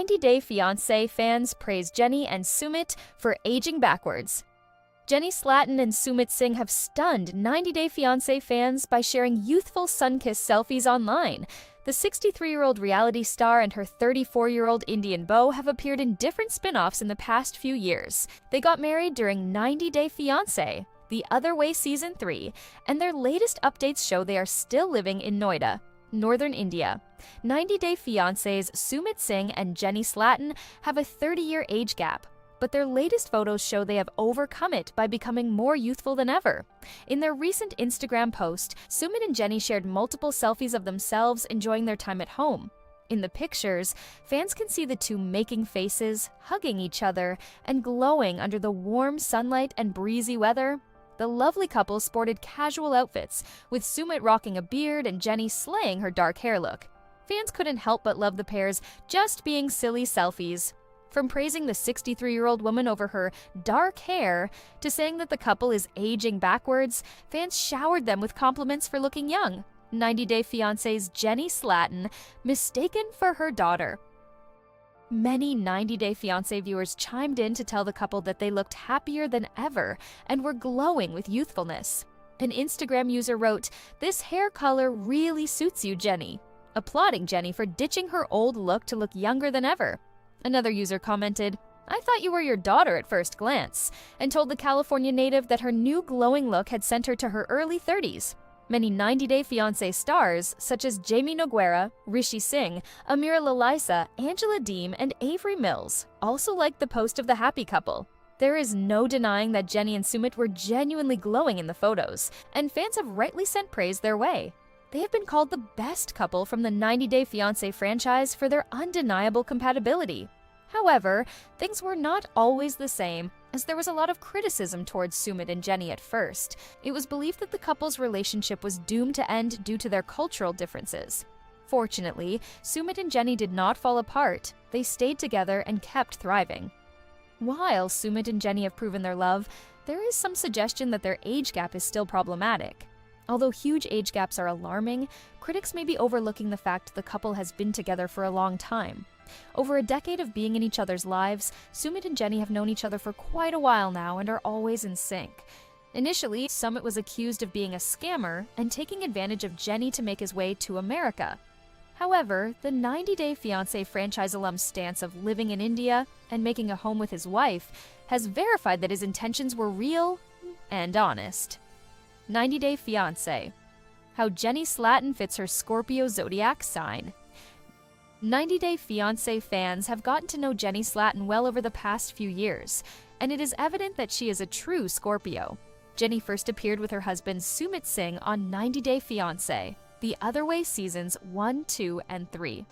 90 Day Fiancé fans praise Jennie and Sumit for aging backwards. Jennie Slatten and Sumit Singh have stunned 90 Day Fiancé fans by sharing youthful sun-kissed selfies online. The 63-year-old reality star and her 34-year-old Indian beau have appeared in different spin-offs in the past few years. They got married during 90 Day Fiancé, The Other Way Season 3, and their latest updates show they are still living in Noida, northern India. 90 Day Fiancé's Sumit Singh and Jennie Slatten have a 30-year age gap, but their latest photos show they have overcome it by becoming more youthful than ever. In their recent Instagram post, Sumit and Jennie shared multiple selfies of themselves enjoying their time at home. In the pictures, fans can see the two making faces, hugging each other, and glowing under the warm sunlight and breezy weather. The lovely couple sported casual outfits, with Sumit rocking a beard and Jennie slaying her dark hair look. Fans couldn't help but love the pair's just being silly selfies. From praising the 63-year-old woman over her dark hair to saying that the couple is aging backwards, fans showered them with compliments for looking young. 90 Day Fiancé's Jennie Slatten mistaken for her daughter. Many 90 Day Fiancé viewers chimed in to tell the couple that they looked happier than ever and were glowing with youthfulness. An Instagram user wrote, "This hair color really suits you, Jennie," applauding Jennie for ditching her old look to look younger than ever. Another user commented, "I thought you were your daughter at first glance," and told the California native that her new glowing look had sent her to her early 30s. Many 90 Day Fiancé stars, such as Jamie Nogueira, Rishi Singh, Amira Lalaisa, Angela Deem, and Avery Mills, also liked the post of the happy couple. There is no denying that Jennie and Sumit were genuinely glowing in the photos, and fans have rightly sent praise their way. They have been called the best couple from the 90 Day Fiancé franchise for their undeniable compatibility. However, things were not always the same, as there was a lot of criticism towards Sumit and Jennie at first. It was believed that the couple's relationship was doomed to end due to their cultural differences. Fortunately, Sumit and Jennie did not fall apart. They stayed together and kept thriving. While Sumit and Jennie have proven their love, there is some suggestion that their age gap is still problematic. Although huge age gaps are alarming, critics may be overlooking the fact the couple has been together for a long time. Over a decade of being in each other's lives, Sumit and Jennie have known each other for quite a while now and are always in sync. Initially, Sumit was accused of being a scammer and taking advantage of Jennie to make his way to America. However, the 90 Day Fiancé franchise alum's stance of living in India and making a home with his wife has verified that his intentions were real and honest. 90 Day Fiancé: How Jennie Slatten fits her Scorpio zodiac sign. 90 Day Fiancé fans have gotten to know Jennie Slatten well over the past few years, and it is evident that she is a true Scorpio. Jennie first appeared with her husband Sumit Singh on 90 Day Fiancé, The Other Way Seasons 1, 2, and 3.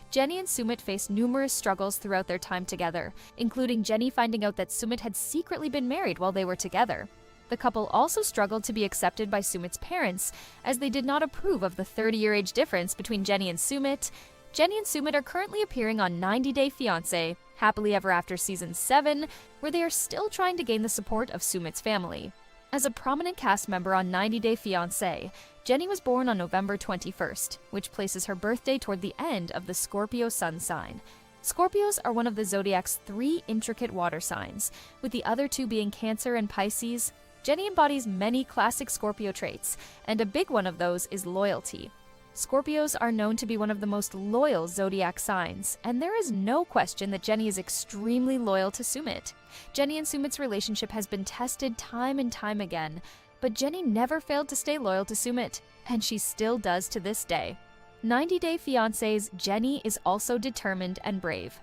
Jennie and Sumit faced numerous struggles throughout their time together, including Jennie finding out that Sumit had secretly been married while they were together. The couple also struggled to be accepted by Sumit's parents, as they did not approve of the 30-year age difference between Jennie and Sumit. Jennie and Sumit are currently appearing on 90 Day Fiancé, Happily Ever After Season 7, where they are still trying to gain the support of Sumit's family. As a prominent cast member on 90 Day Fiancé, Jennie was born on November 21st, which places her birthday toward the end of the Scorpio sun sign. Scorpios are one of the zodiac's 3 intricate water signs, with the other 2 being Cancer and Pisces. Jennie embodies many classic Scorpio traits, and a big one of those is loyalty. Scorpios are known to be one of the most loyal zodiac signs, and there is no question that Jennie is extremely loyal to Sumit. Jennie and Sumit's relationship has been tested time and time again, but Jennie never failed to stay loyal to Sumit, and she still does to this day. 90 Day Fiancé's Jennie is also determined and brave.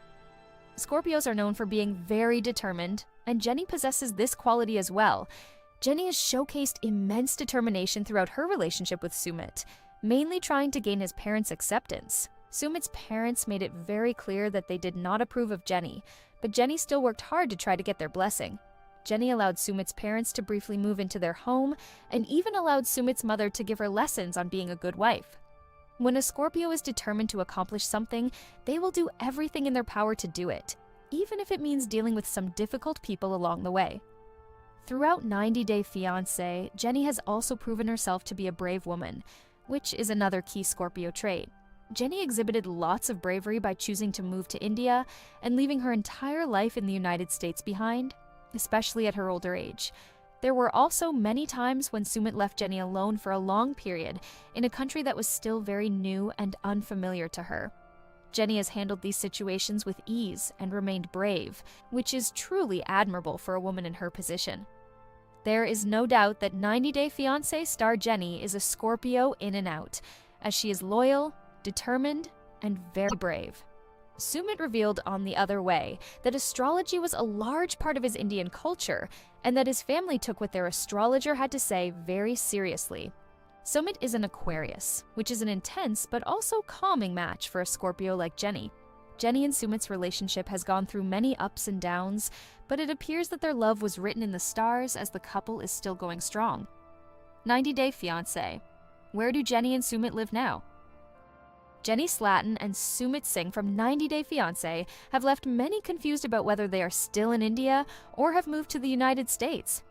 Scorpios are known for being very determined, and Jennie possesses this quality as well. Jennie has showcased immense determination throughout her relationship with Sumit, mainly trying to gain his parents' acceptance. Sumit's parents made it very clear that they did not approve of Jennie, but Jennie still worked hard to try to get their blessing. Jennie allowed Sumit's parents to briefly move into their home, and even allowed Sumit's mother to give her lessons on being a good wife. When a Scorpio is determined to accomplish something, they will do everything in their power to do it, even if it means dealing with some difficult people along the way. Throughout 90 Day Fiancé, Jennie has also proven herself to be a brave woman, which is another key Scorpio trait. Jenny exhibited lots of bravery by choosing to move to India and leaving her entire life in the United States behind, especially at her older age. There were also many times when Sumit left Jenny alone for a long period in a country that was still very new and unfamiliar to her. Jenny has handled these situations with ease and remained brave, which is truly admirable for a woman in her position. There is no doubt that 90 Day Fiancé star Jenny is a Scorpio in and out, as she is loyal, determined, and very brave. Sumit revealed on The Other Way that astrology was a large part of his Indian culture and that his family took what their astrologer had to say very seriously. Sumit is an Aquarius, which is an intense but also calming match for a Scorpio like Jenny. Jenny and Sumit's relationship has gone through many ups and downs, but it appears that their love was written in the stars as the couple is still going strong. 90 Day Fiancé. Where do Jenny and Sumit live now? Jenny Slatten and Sumit Singh from 90 Day Fiancé have left many confused about whether they are still in India or have moved to the United States.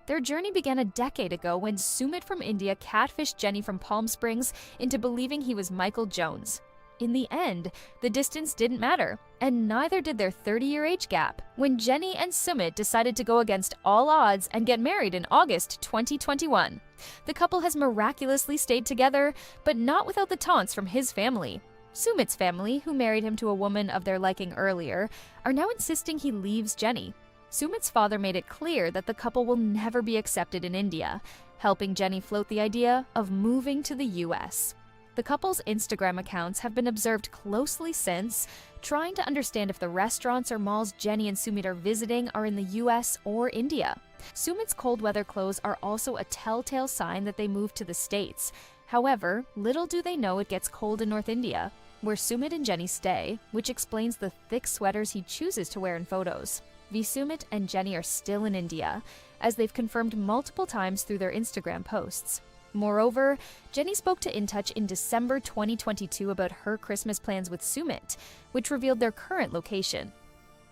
Their journey began a decade ago when Sumit from India catfished Jenny from Palm Springs into believing he was Michael Jones. In the end, the distance didn't matter, and neither did their 30-year age gap, when Jenny and Sumit decided to go against all odds and get married in August 2021. The couple has miraculously stayed together, but not without the taunts from his family. Sumit's family, who married him to a woman of their liking earlier, are now insisting he leaves Jenny. Sumit's father made it clear that the couple will never be accepted in India, helping Jenny float the idea of moving to the US. The couple's Instagram accounts have been observed closely since, trying to understand if the restaurants or malls Jenny and Sumit are visiting are in the US or India. Sumit's cold weather clothes are also a telltale sign that they moved to the States. However, little do they know it gets cold in North India, where Sumit and Jenny stay, which explains the thick sweaters he chooses to wear in photos. Sumit and Jenny are still in India, as they've confirmed multiple times through their Instagram posts. Moreover, Jenny spoke to InTouch in December 2022 about her Christmas plans with Sumit, which revealed their current location.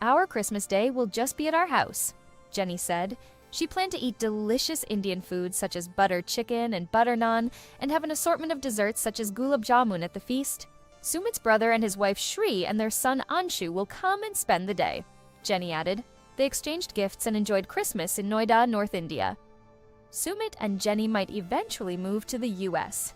"Our Christmas day will just be at our house," Jenny said. She planned to eat delicious Indian foods such as butter chicken and butter naan, and have an assortment of desserts such as gulab jamun at the feast. Sumit's brother and his wife Shri and their son Anshu will come and spend the day, Jenny added. They exchanged gifts and enjoyed Christmas in Noida, North India. Sumit and Jenny might eventually move to the US.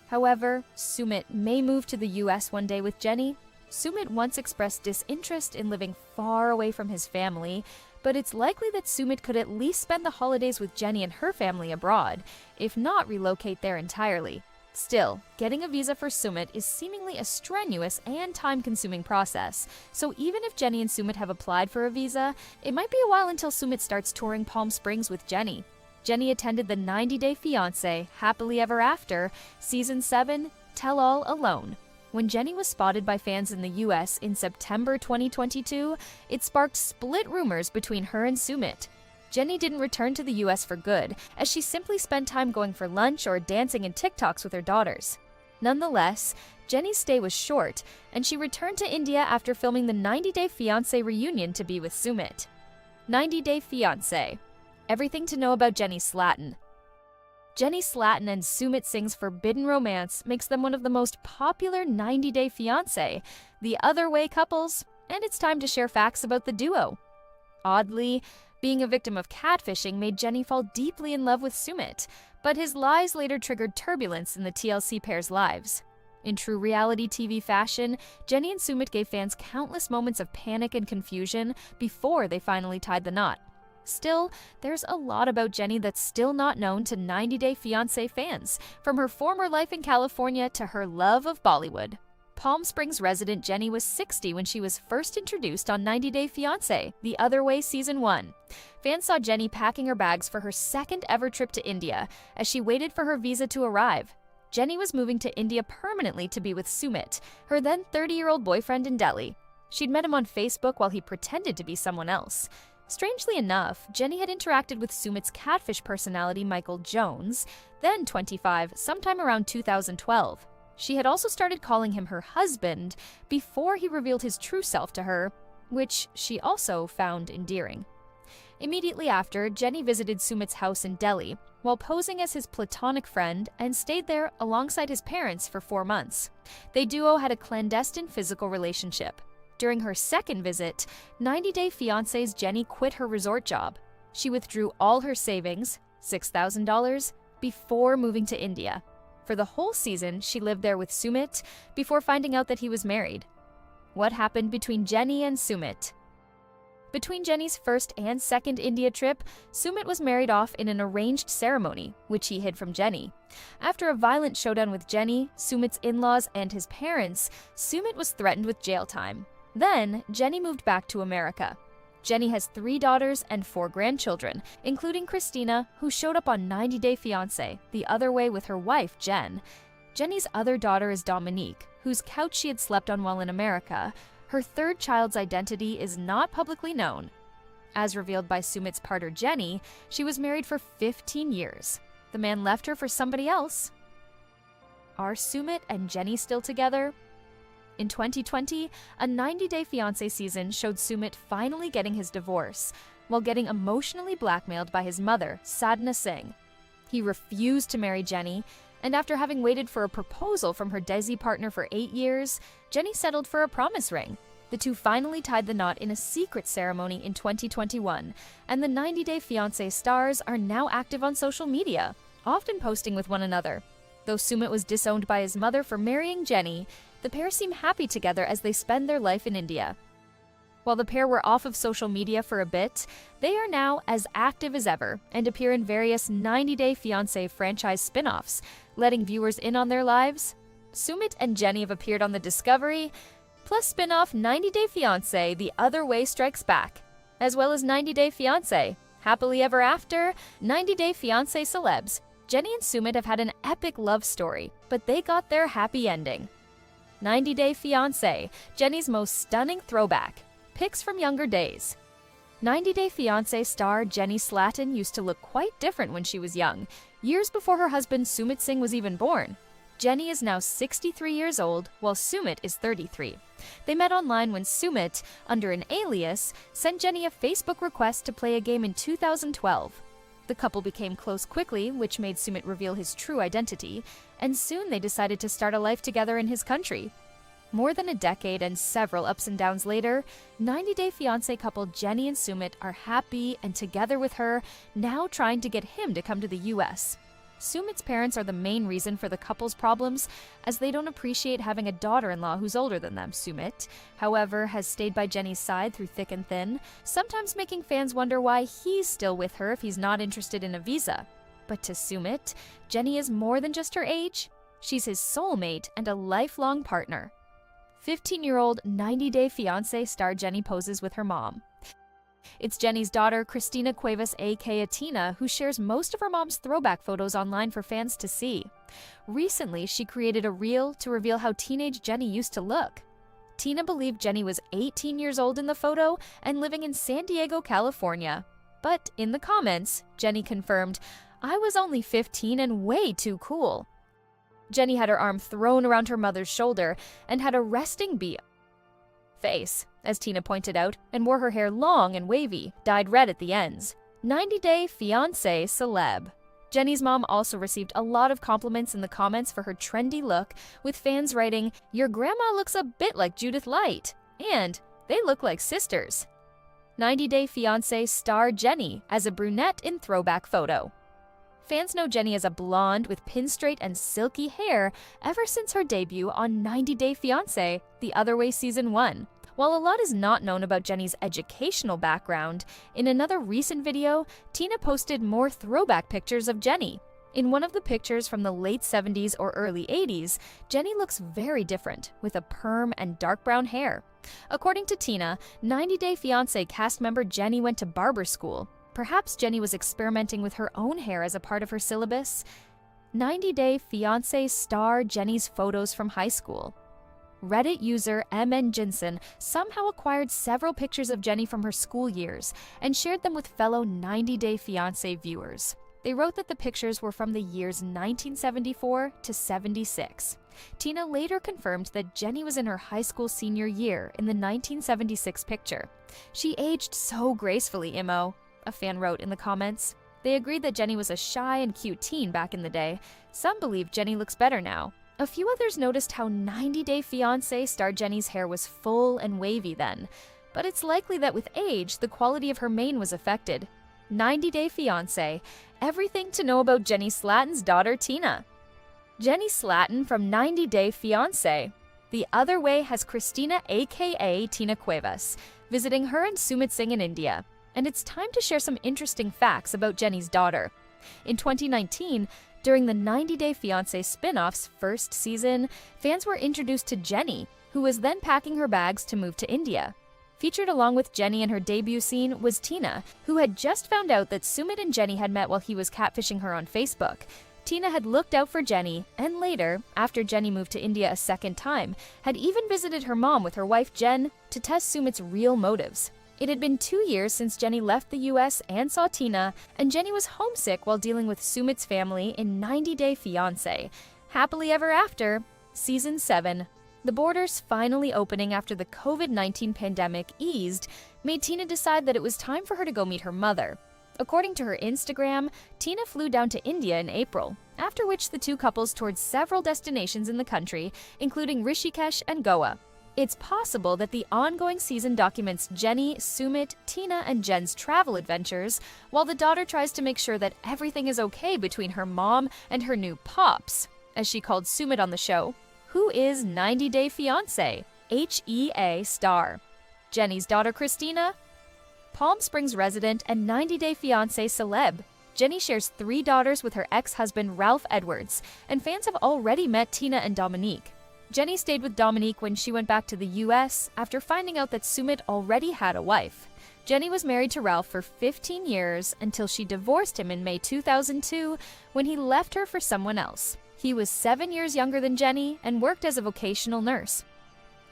However, Sumit may move to the US one day with Jenny. Sumit once expressed disinterest in living far away from his family, but it's likely that Sumit could at least spend the holidays with Jenny and her family abroad, if not relocate there entirely. Still, getting a visa for Sumit is seemingly a strenuous and time-consuming process, so even if Jenny and Sumit have applied for a visa, it might be a while until Sumit starts touring Palm Springs with Jenny. Jenny attended the 90 Day Fiancé Happily Ever After, Season 7, Tell All Alone. When Jenny was spotted by fans in the US in September 2022, it sparked split rumors between her and Sumit. Jenny didn't return to the US for good, as she simply spent time going for lunch or dancing in TikToks with her daughters. Nonetheless, Jenny's stay was short, and she returned to India after filming the 90 Day Fiancé reunion to be with Sumit. 90 Day Fiancé. Everything to know about Jenny Slatten. Jenny Slatten and Sumit Singh's forbidden romance makes them one of the most popular 90 Day Fiancé, The Other Way couples, and it's time to share facts about the duo. Oddly, being a victim of catfishing made Jenny fall deeply in love with Sumit, but his lies later triggered turbulence in the TLC pair's lives. In true reality TV fashion, Jenny and Sumit gave fans countless moments of panic and confusion before they finally tied the knot. Still, there's a lot about Jenny that's still not known to 90 Day Fiancé fans, from her former life in California to her love of Bollywood. Palm Springs resident Jenny was 60 when she was first introduced on 90 Day Fiancé, The Other Way Season 1. Fans saw Jenny packing her bags for her second ever trip to India, as she waited for her visa to arrive. Jenny was moving to India permanently to be with Sumit, her then 30-year-old boyfriend in Delhi. She'd met him on Facebook while he pretended to be someone else. Strangely enough, Jenny had interacted with Sumit's catfish personality Michael Jones, then 25, sometime around 2012. She had also started calling him her husband before he revealed his true self to her, which she also found endearing. Immediately after, Jenny visited Sumit's house in Delhi while posing as his platonic friend and stayed there alongside his parents for 4 months. The duo had a clandestine physical relationship. During her second visit, 90-day fiancé's Jenny quit her resort job. She withdrew all her savings, $6,000, before moving to India. For the whole season, she lived there with Sumit before finding out that he was married. What happened between Jenny and Sumit? Between Jenny's first and second India trip, Sumit was married off in an arranged ceremony, which he hid from Jenny. After a violent showdown with Jenny, Sumit's in-laws, and his parents, Sumit was threatened with jail time. Then, Jenny moved back to America. Jenny has 3 daughters and 4 grandchildren, including Christina, who showed up on 90 Day Fiancé, the other way with her wife, Jen. Jenny's other daughter is Dominique, whose couch she had slept on while in America. Her third child's identity is not publicly known. As revealed by Sumit's partner Jenny, she was married for 15 years. The man left her for somebody else. Are Sumit and Jenny still together? In 2020, a 90 Day Fiancé season showed Sumit finally getting his divorce, while getting emotionally blackmailed by his mother, Fiancé Singh. He refused to marry Jenny, and after having waited for a proposal from her Desi partner for 8 years, Jenny settled for a promise ring. The two finally tied the knot in a secret ceremony in 2021, and the 90 Day Fiancé stars are now active on social media, often posting with one another. Though Sumit was disowned by his mother for marrying Jenny, the pair seem happy together as they spend their life in India. While the pair were off of social media for a bit, they are now as active as ever and appear in various 90 Day Fiancé franchise spin-offs, letting viewers in on their lives. Sumit and Jenny have appeared on The Discovery, plus spin-off 90 Day Fiancé The Other Way Strikes Back, as well as 90 Day Fiancé Happily Ever After, 90 Day Fiancé Celebs. Jenny and Sumit have had an epic love story, but they got their happy ending. 90 Day Fiancé, Jenny's most stunning throwback. Pics from younger days. 90 Day Fiancé star Jenny Slatten used to look quite different when she was young, years before her husband Sumit Singh was even born. Jenny is now 63 years old, while Sumit is 33. They met online when Sumit, under an alias, sent Jenny a Facebook request to play a game in 2012. The couple became close quickly, which made Sumit reveal his true identity, and soon they decided to start a life together in his country. More than a decade and several ups and downs later, 90 Day Fiancé couple Jenny and Sumit are happy and together with her, now trying to get him to come to the US. Sumit's parents are the main reason for the couple's problems, as they don't appreciate having a daughter-in-law who's older than them. Sumit, however, has stayed by Jenny's side through thick and thin, sometimes making fans wonder why he's still with her if he's not interested in a visa. But to Sumit, Jenny is more than just her age. She's his soulmate and a lifelong partner. 15-year-old 90 Day Fiancé star Jenny poses with her mom. It's Jenny's daughter, Christina Cuevas aka Tina, who shares most of her mom's throwback photos online for fans to see. Recently, she created a reel to reveal how teenage Jenny used to look. Tina believed Jenny was 18 years old in the photo and living in San Diego, California. But in the comments, Jenny confirmed, "I was only 15 and way too cool." Jenny had her arm thrown around her mother's shoulder and had a resting bee face, as Tina pointed out, and wore her hair long and wavy, dyed red at the ends. 90 Day Fiancé Celeb. Jenny's mom also received a lot of compliments in the comments for her trendy look, with fans writing, "Your grandma looks a bit like Judith Light," and "They look like sisters." 90 Day Fiancé star Jenny as a brunette in throwback photo. Fans know Jenny as a blonde with pin-straight and silky hair ever since her debut on 90 Day Fiancé The Other Way Season 1. While a lot is not known about Jenny's educational background, in another recent video, Tina posted more throwback pictures of Jenny. In one of the pictures from the late 70s or early 80s, Jenny looks very different, with a perm and dark brown hair. According to Tina, 90 Day Fiancé cast member Jenny went to barber school. Perhaps Jenny was experimenting with her own hair as a part of her syllabus. 90 Day Fiancé star Jenny's photos from high school. Reddit user MN Jinsen somehow acquired several pictures of Jenny from her school years and shared them with fellow 90 Day Fiancé viewers. They wrote that the pictures were from the years 1974 to 76. Tina later confirmed that Jenny was in her high school senior year in the 1976 picture. "She aged so gracefully, Imo." a fan wrote in the comments. They agreed that Jenny was a shy and cute teen back in the day. Some believe Jenny looks better now. A few others noticed how 90 Day Fiancé star Jenny's hair was full and wavy then. But it's likely that with age, the quality of her mane was affected. 90 Day Fiancé, everything to know about Jenny Slatten's daughter Tina. Jenny Slatten from 90 Day Fiancé. The Other Way has Christina aka Tina Cuevas, visiting her and Sumit Singh in India. And it's time to share some interesting facts about Jenny's daughter. In 2019, during the 90 Day Fiancé spin-off's first season, fans were introduced to Jenny, who was then packing her bags to move to India. Featured along with Jenny in her debut scene was Tina, who had just found out that Sumit and Jenny had met while he was catfishing her on Facebook. Tina had looked out for Jenny, and later, after Jenny moved to India a second time, had even visited her mom with her wife Jen to test Sumit's real motives. It had been 2 years since Jenny left the US and saw Tina, and Jenny was homesick while dealing with Sumit's family in 90 Day Fiancé. Happily Ever After, Season 7. The borders finally opening after the COVID-19 pandemic eased made Tina decide that it was time for her to go meet her mother. According to her Instagram, Tina flew down to India in April, after which the two couples toured several destinations in the country, including Rishikesh and Goa. It's possible that the ongoing season documents Jenny, Sumit, Tina, and Jen's travel adventures, while the daughter tries to make sure that everything is okay between her mom and her new pops, as she called Sumit on the show. Who is 90 Day Fiancé? HEA star. Jenny's daughter Christina? Palm Springs resident and 90 Day Fiancé celeb. Jenny shares 3 daughters with her ex-husband Ralph Edwards, and fans have already met Tina and Dominique. Jenny stayed with Dominique when she went back to the US after finding out that Sumit already had a wife. Jenny was married to Ralph for 15 years until she divorced him in May 2002 when he left her for someone else. He was 7 years younger than Jenny and worked as a vocational nurse.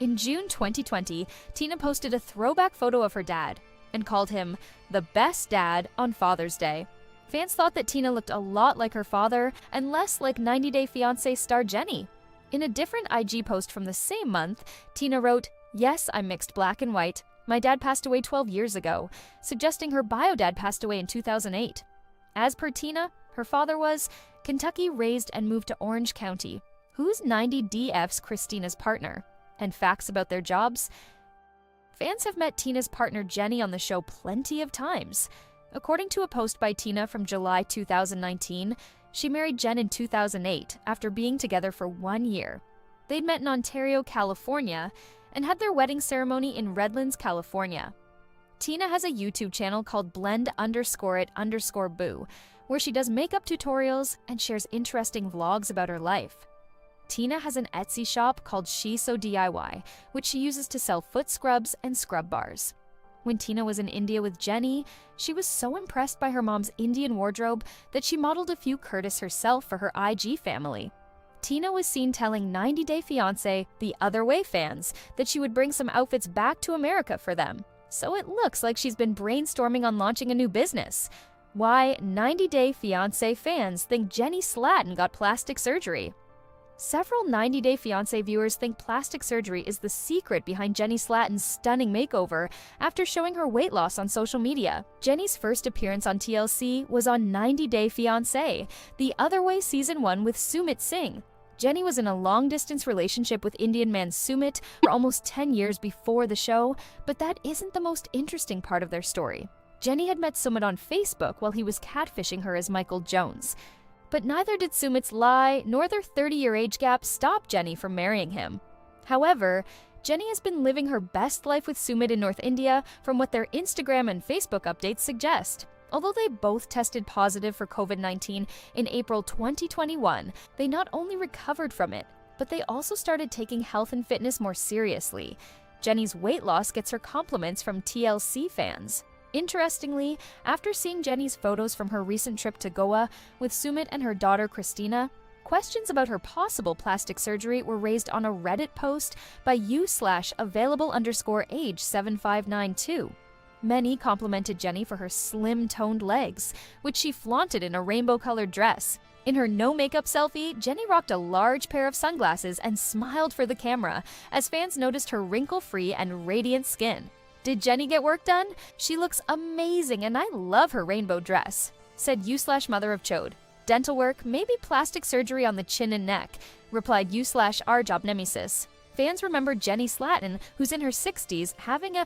In June 2020, Tina posted a throwback photo of her dad and called him the best dad on Father's Day. Fans thought that Tina looked a lot like her father and less like 90 Day Fiancé star Jenny. In a different IG post from the same month, Tina wrote, "Yes, I'm mixed black and white. My dad passed away 12 years ago," suggesting her bio dad passed away in 2008. As per Tina, her father was Kentucky raised and moved to Orange County. Who's 90DF's Christina's partner? And facts about their jobs? Fans have met Tina's partner Jenny on the show plenty of times. According to a post by Tina from July 2019, she married Jen in 2008 after being together for 1 year. They'd met in Ontario, California, and had their wedding ceremony in Redlands, California. Tina has a YouTube channel called blend_it_boo, where she does makeup tutorials and shares interesting vlogs about her life. Tina has an Etsy shop called She's So DIY, which she uses to sell foot scrubs and scrub bars. When Tina was in India with Jenny, she was so impressed by her mom's Indian wardrobe that she modeled a few Curtis herself for her IG family. Tina was seen telling 90 Day Fiancé, The Other Way fans, that she would bring some outfits back to America for them. So it looks like she's been brainstorming on launching a new business. Why 90 Day Fiancé fans think Jenny Slatten got plastic surgery. Several 90 Day Fiancé viewers think plastic surgery is the secret behind Jenny Slatten's stunning makeover after showing her weight loss on social media. Jenny's first appearance on TLC was on 90 Day Fiancé, The Other Way Season 1 with Sumit Singh. Jenny was in a long-distance relationship with Indian man Sumit for almost 10 years before the show, but that isn't the most interesting part of their story. Jenny had met Sumit on Facebook while he was catfishing her as Michael Jones. But neither did Sumit's lie nor their 30-year age gap stop Jenny from marrying him. However, Jenny has been living her best life with Sumit in North India from what their Instagram and Facebook updates suggest. Although they both tested positive for COVID-19 in April 2021, they not only recovered from it, but they also started taking health and fitness more seriously. Jenny's weight loss gets her compliments from TLC fans. Interestingly, after seeing Jenny's photos from her recent trip to Goa with Sumit and her daughter Christina, questions about her possible plastic surgery were raised on a Reddit post by u/available_age7592. Many complimented Jenny for her slim-toned legs, which she flaunted in a rainbow-colored dress. In her no-makeup selfie, Jenny rocked a large pair of sunglasses and smiled for the camera as fans noticed her wrinkle-free and radiant skin. Did Jenny get work done? She looks amazing and I love her rainbow dress, said U/mother of Chode. Dental work, maybe plastic surgery on the chin and neck, replied U/our job nemesis. Fans remember Jenny Slatten, who's in her 60s, having a